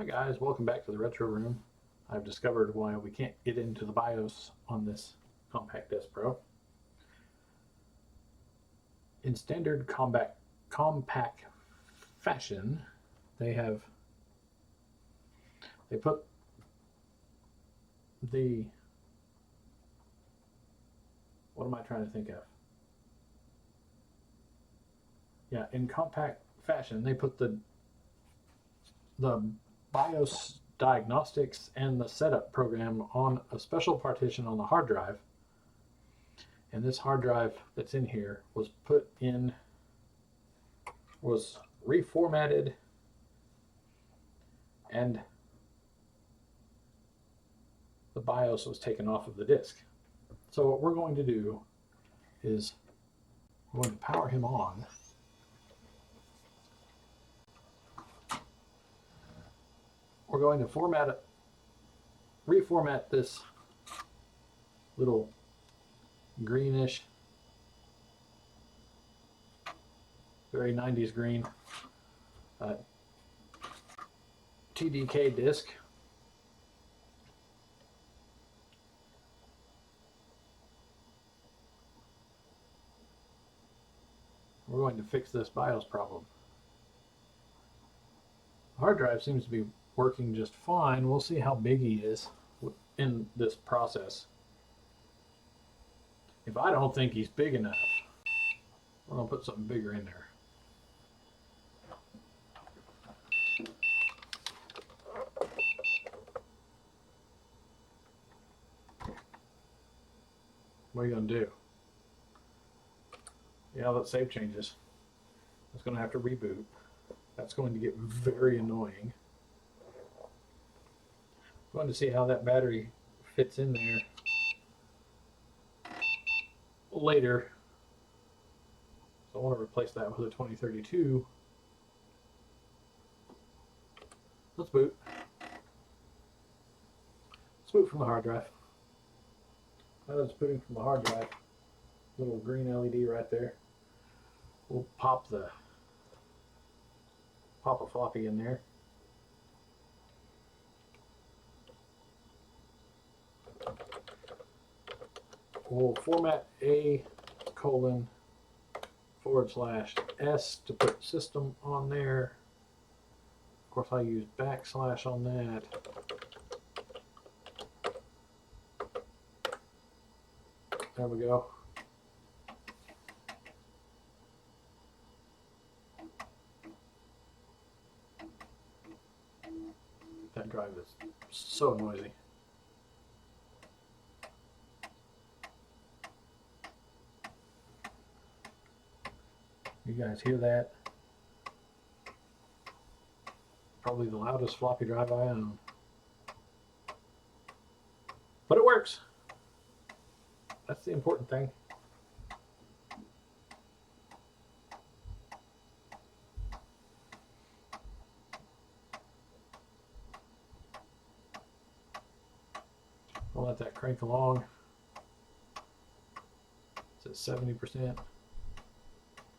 Hi guys, welcome back to the Retro Room. I've discovered why we can't get into the BIOS on this Compaq Deskpro. In standard Compaq fashion, they put the, what am I trying to think of? Yeah, in Compaq fashion, they put the BIOS diagnostics and the setup program on a special partition on the hard drive. And this hard drive that's in here was reformatted, and the BIOS was taken off of the disk. So what we're going to do is we're going to power him on. We're going to reformat this little greenish, very 90s green TDK disk. We're going to fix this BIOS problem. The hard drive seems to be working just fine. We'll see how big he is in this process. If I don't think he's big enough, we're going to put something bigger in there. What are you going to do? Yeah, let's save changes. It's going to have to reboot. That's going to get very annoying. I'm going to see how that battery fits in there later. So I want to replace that with a 2032. Let's boot. Let's boot from the hard drive. Now that it's booting from the hard drive, little green LED right there. We'll pop a floppy in there. We'll format A:/S to put system on there. Of course, I use / on that. There we go. That drive is so noisy. You guys hear that? Probably the loudest floppy drive I own. But it works. That's the important thing. I'll let that crank along. It's at 70%.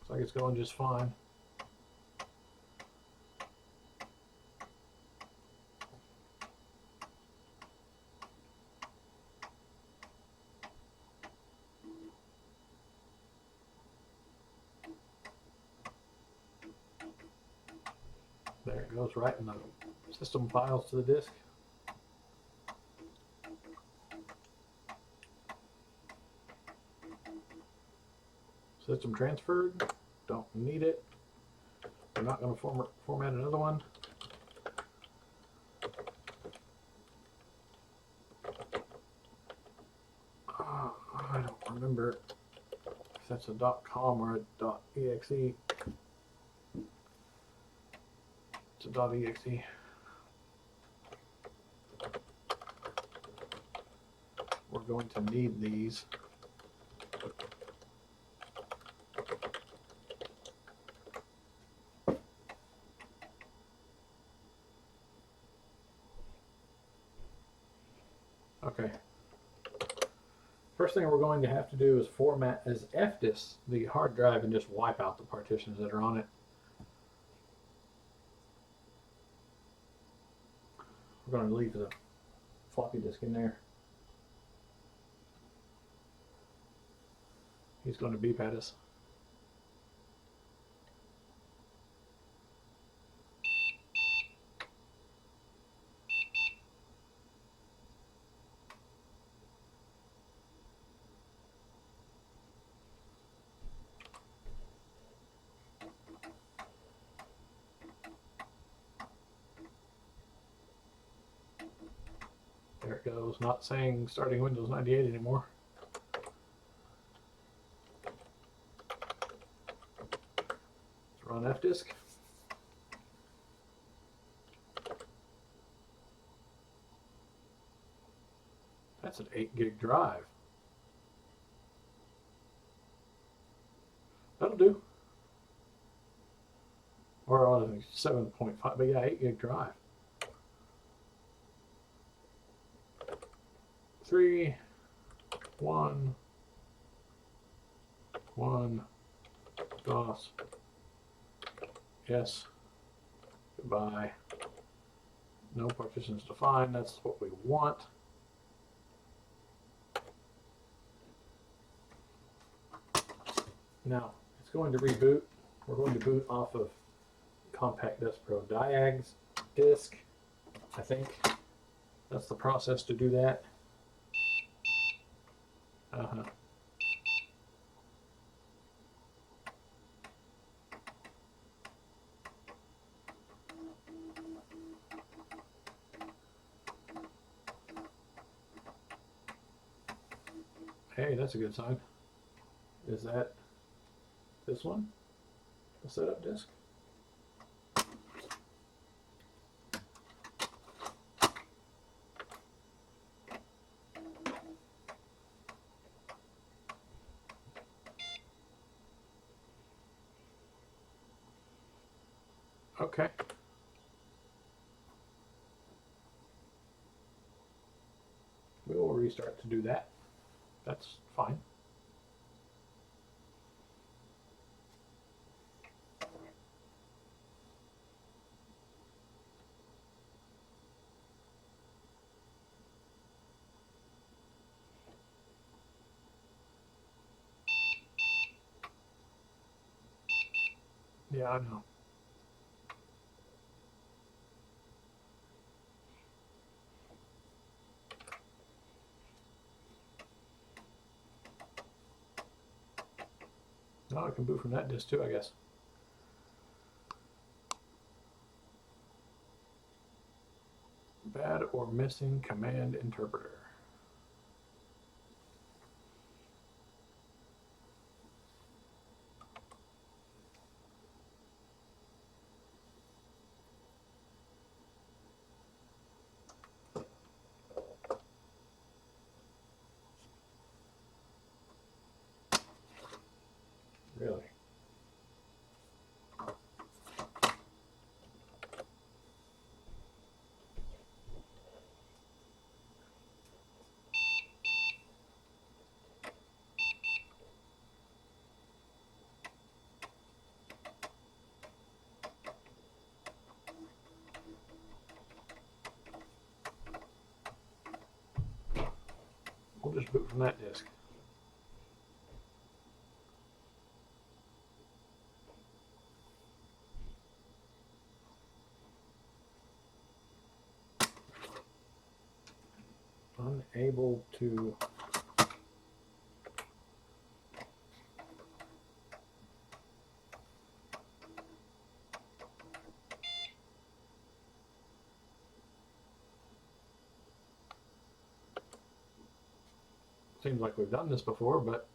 Looks like it's going just fine. There it goes, right in the system files to the disk. System transferred. Don't need it. We're not going to format another one. I don't remember if that's a .com or a .exe. It's a .exe. We're going to need these. Okay. First thing we're going to have to do is FDIS the hard drive and just wipe out the partitions that are on it. We're going to leave the floppy disk in there. He's going to beep at us. There it goes, not saying starting Windows 98 anymore. Let's run fdisk. That's an 8 gig drive. That'll do. Or on 7.5, but yeah, 8 gig drive. 3, 1, 1, DOS, yes, goodbye, no partitions defined, that's what we want. Now, it's going to reboot. We're going to boot off of Compaq Deskpro Diags disk, I think. That's the process to do that. Hey, that's a good sign. Is that this one? The setup disk? Okay. We will restart to do that. That's fine. Yeah, I know. Now I can boot from that disk too, I guess. Bad or missing command interpreter. Really? We'll just boot from that disk. Unable to seems like we've done this before, but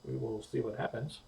we will see what happens.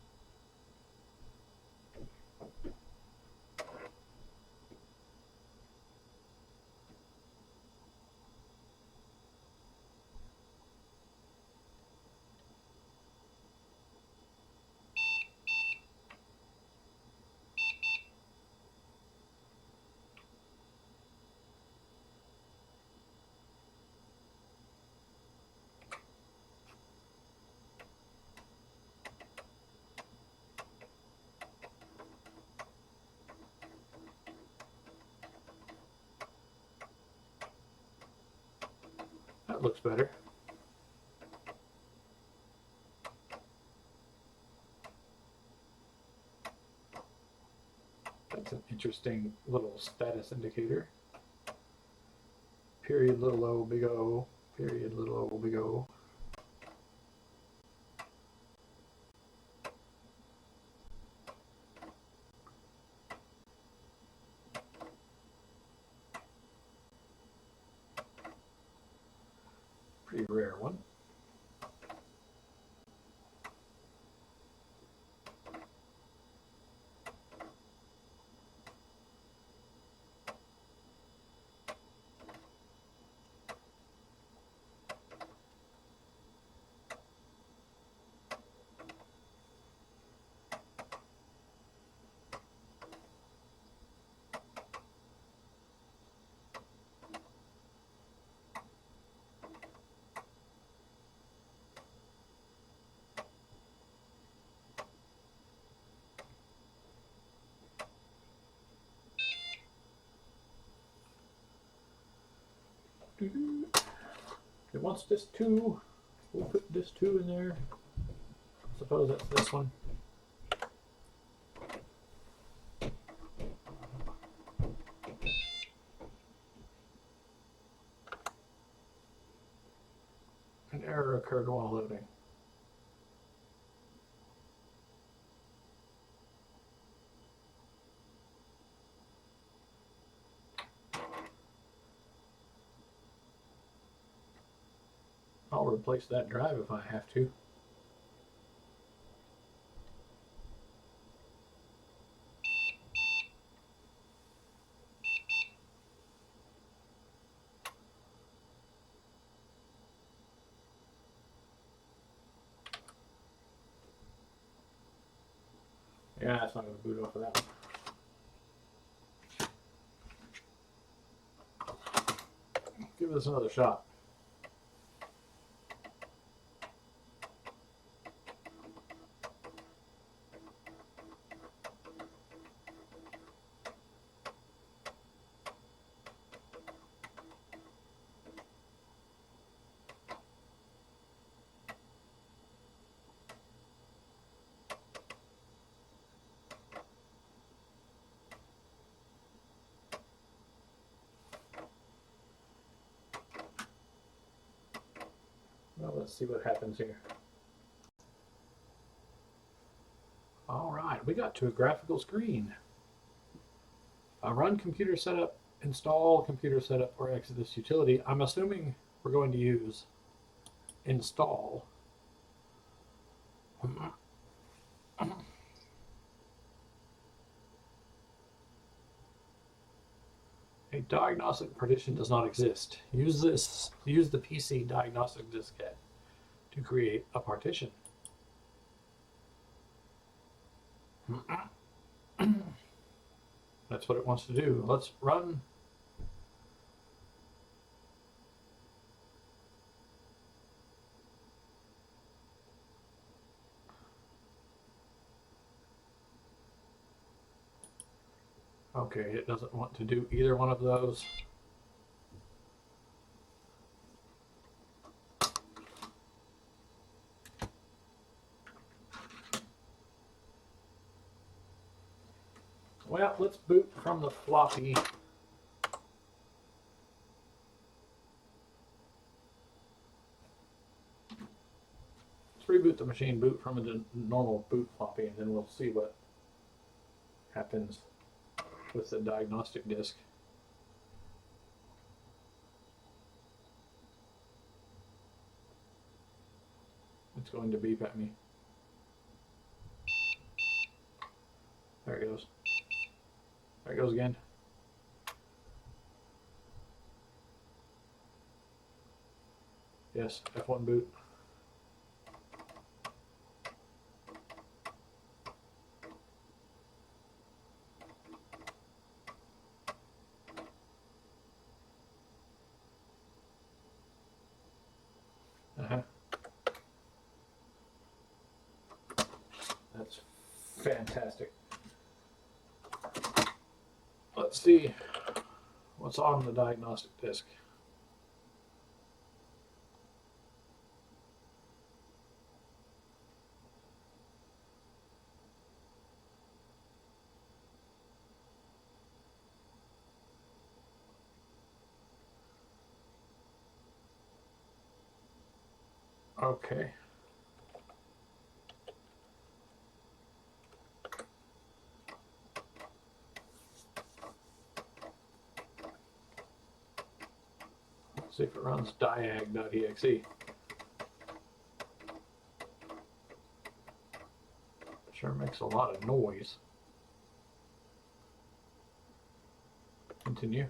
that looks better. That's an interesting little status indicator. Period, little o, big O, period, little o, big O. Pretty rare one. It wants this 2. We'll put this 2 in there. I suppose that's this one. An error occurred while loading. I'll replace that drive if I have to. Yeah, it's not going to boot off of that one. Give this another shot. Well, let's see what happens here. All right, we got to a graphical screen. Run computer setup, install computer setup, or exit this utility. I'm assuming we're going to use install. A diagnostic partition does not exist. Use the PC diagnostic diskette to create a partition. That's what it wants to do. Let's run. Okay, it doesn't want to do either one of those. Well, let's boot from the floppy. Let's reboot the machine, boot from a normal boot floppy, and then we'll see what happens with the diagnostic disk. It's going to beep at me. There it goes. There it goes again. Yes, F1 boot. That's fantastic. Let's see what's on the diagnostic disk. Okay. Let's see if it runs diag.exe. Sure makes a lot of noise. Continue.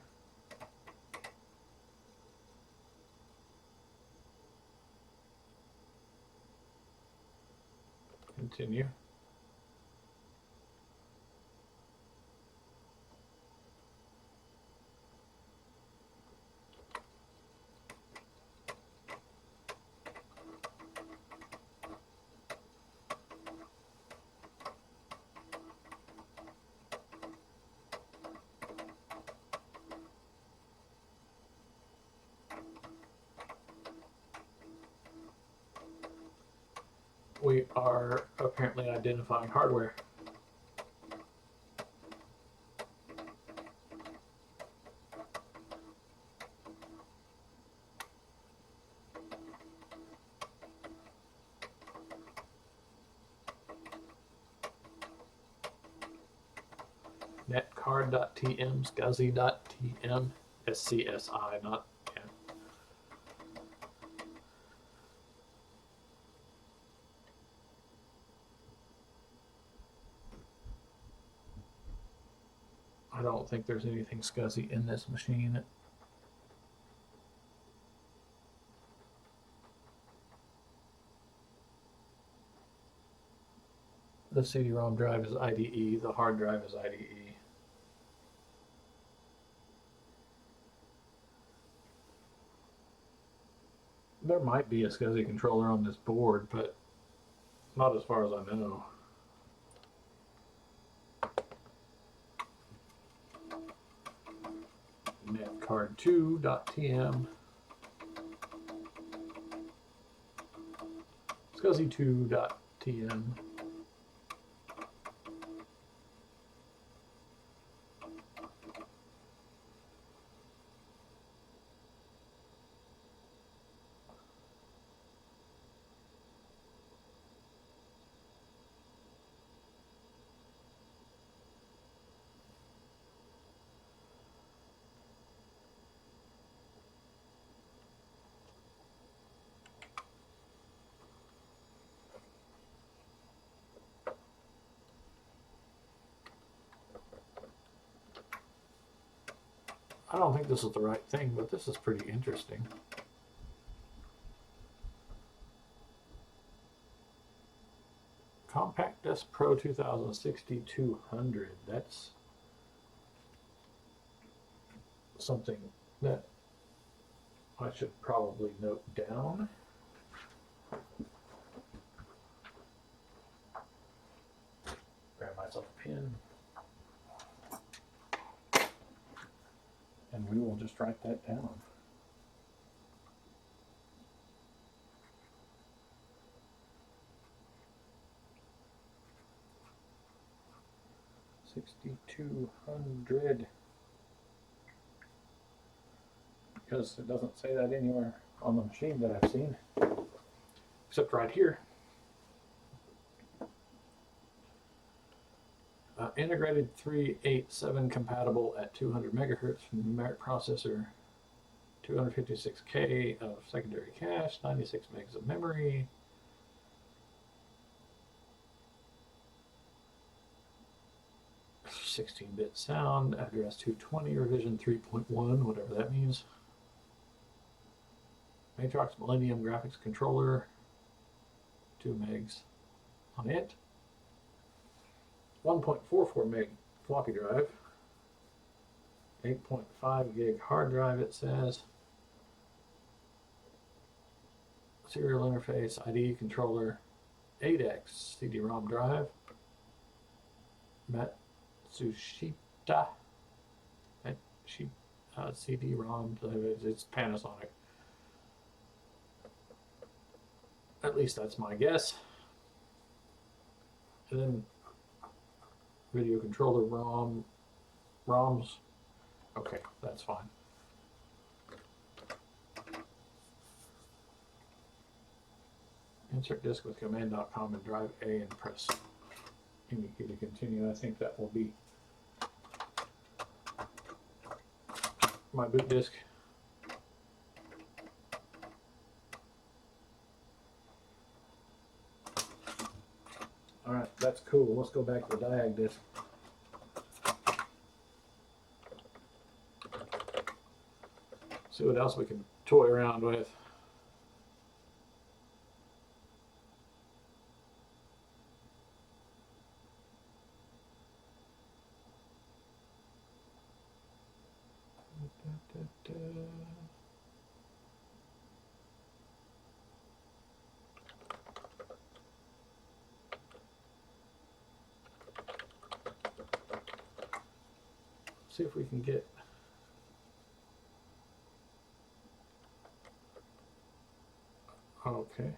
Continue. We are apparently identifying hardware. netcard.tm, scsi.tm, SCSI, not, yeah. I don't think there's anything SCSI in this machine. The CD-ROM drive is IDE, the hard drive is IDE. There might be a SCSI controller on this board, but not as far as I know. netcard2.tm, SCSI2.tm. I don't think this is the right thing, but this is pretty interesting. Compaq Deskpro 2060-200. That's something that I should probably note down. Grab myself a pen. And we will just write that down. $6,200, because it doesn't say that anywhere on the machine that I've seen, except right here. Integrated 387 compatible at 200 megahertz numeric processor, 256K of secondary cache, 96 megs of memory. (16-bit sound), address 220, revision 3.1, whatever that means. Matrox Millennium graphics controller, 2 megs on it. 1.44 meg floppy drive, 8.5 gig hard drive, it says. Serial interface, IDE controller, 8X CD-ROM drive, Matsushita CD-ROM, it's Panasonic. At least that's my guess. And then video controller ROMs. Okay, that's fine. Insert disk with command.com and drive A and press any key to continue. I think that will be my boot disk. Alright, that's cool. Let's go back to the diag disk. See what else we can toy around with. See if we can get okay.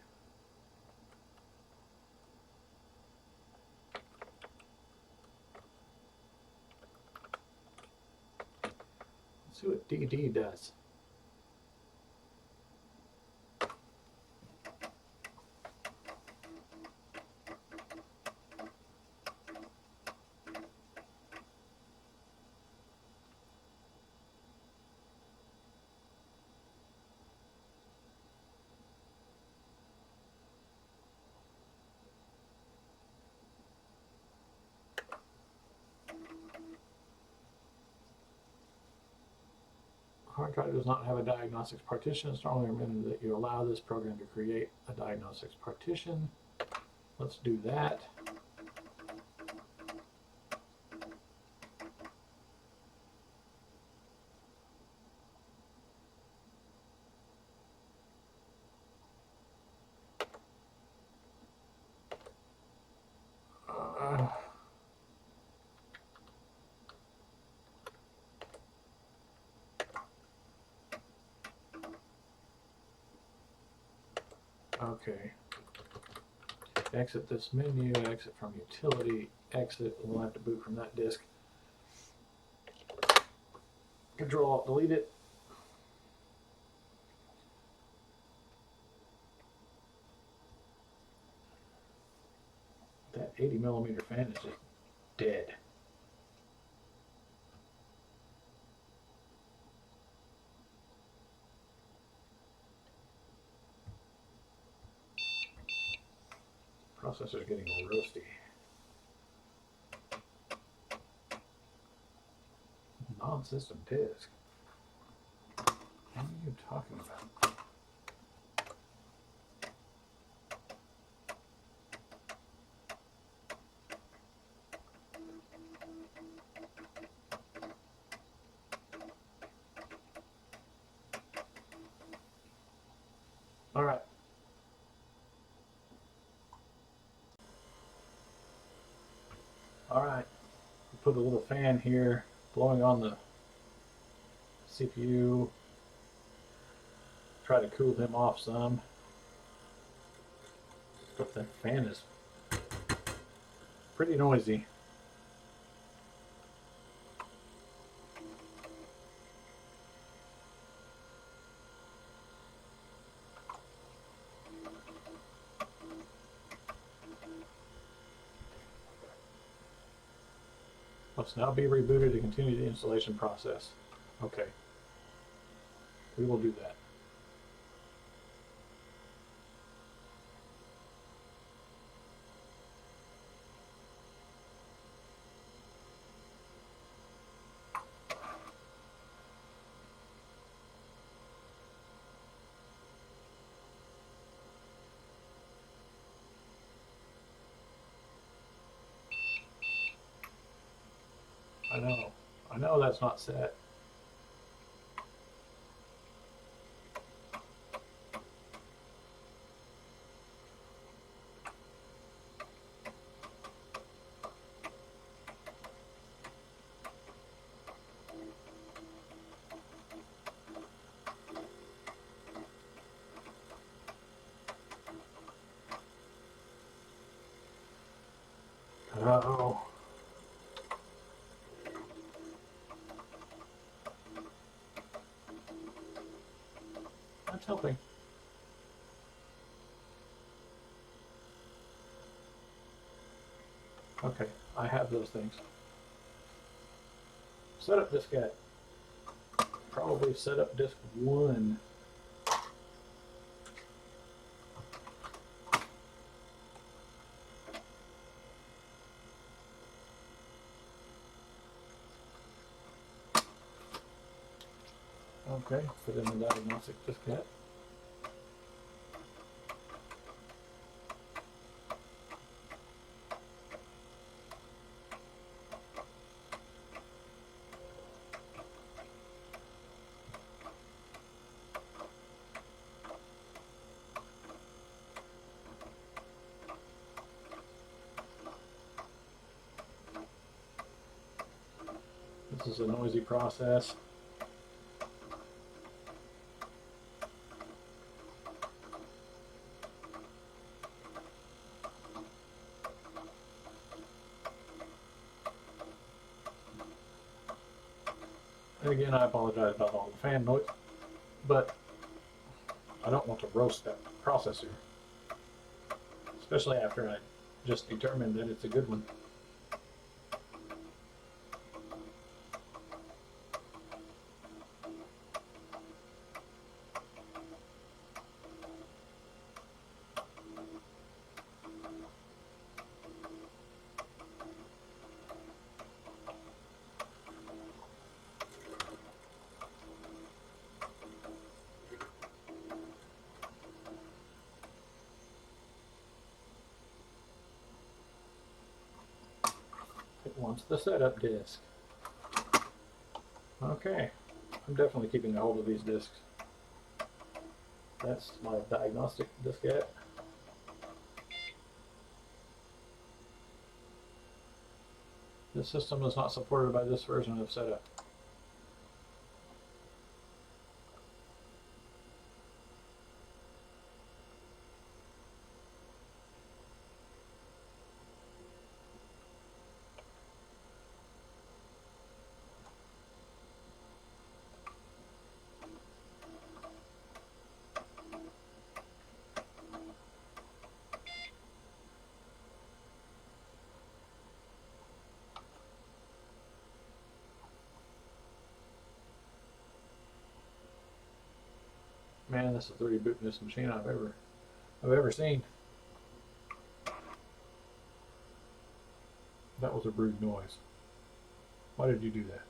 Let's see what DD does. Hard drive does not have a diagnostics partition. It's normally recommended that you allow this program to create a diagnostics partition. Let's do that. Okay. Exit this menu, exit from utility, exit. We'll have to boot from that disk. Control Alt delete it. That 80mm fan is just dead. Processor's getting roasty. Non-system disk. What are you talking about? All right. All right. Put a little fan here blowing on the CPU. Try to cool them off some. But that fan is pretty noisy. Must now be rebooted to continue the installation process. Okay. We will do that. I know that's not set. Uh-oh. That's helping. Okay, I have those things. Setup diskette. Probably setup disk 1. Okay, put in the diagnostic diskette. This is a noisy process. And again, I apologize about all the fan noise, but I don't want to roast that processor, especially after I just determined that it's a good one. It wants the setup disk. Okay, I'm definitely keeping a hold of these disks. That's my diagnostic diskette. This system is not supported by this version of setup. Man, this is the rebootinest machine I've ever seen. That was a rude noise. Why did you do that?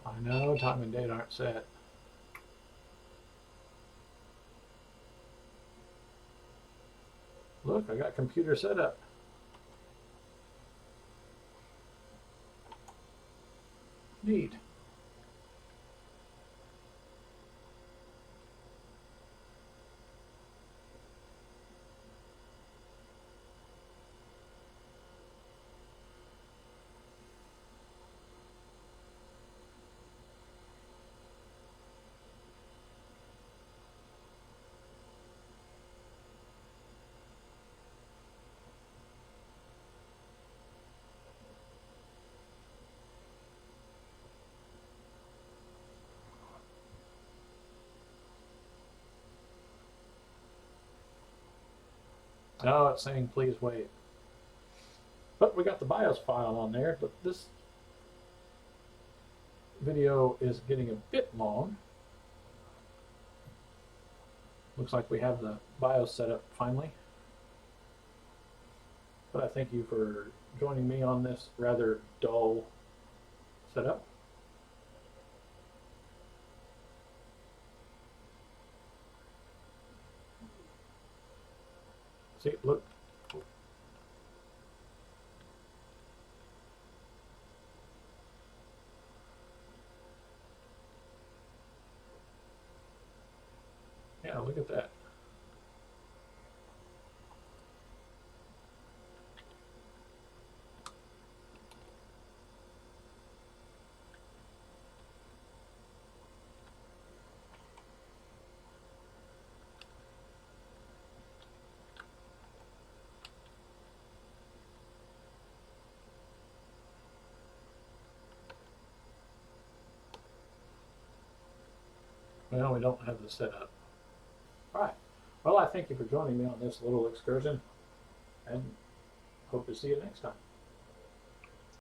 I know time and date aren't set. Look, I got computer set up. Neat. Oh, it's saying please wait. But we got the BIOS file on there, but this video is getting a bit long. Looks like we have the BIOS set up finally. But I thank you for joining me on this rather dull setup. See, look. Yeah, look at that. Well, we don't have the setup. All right. Well, I thank you for joining me on this little excursion, and hope to see you next time.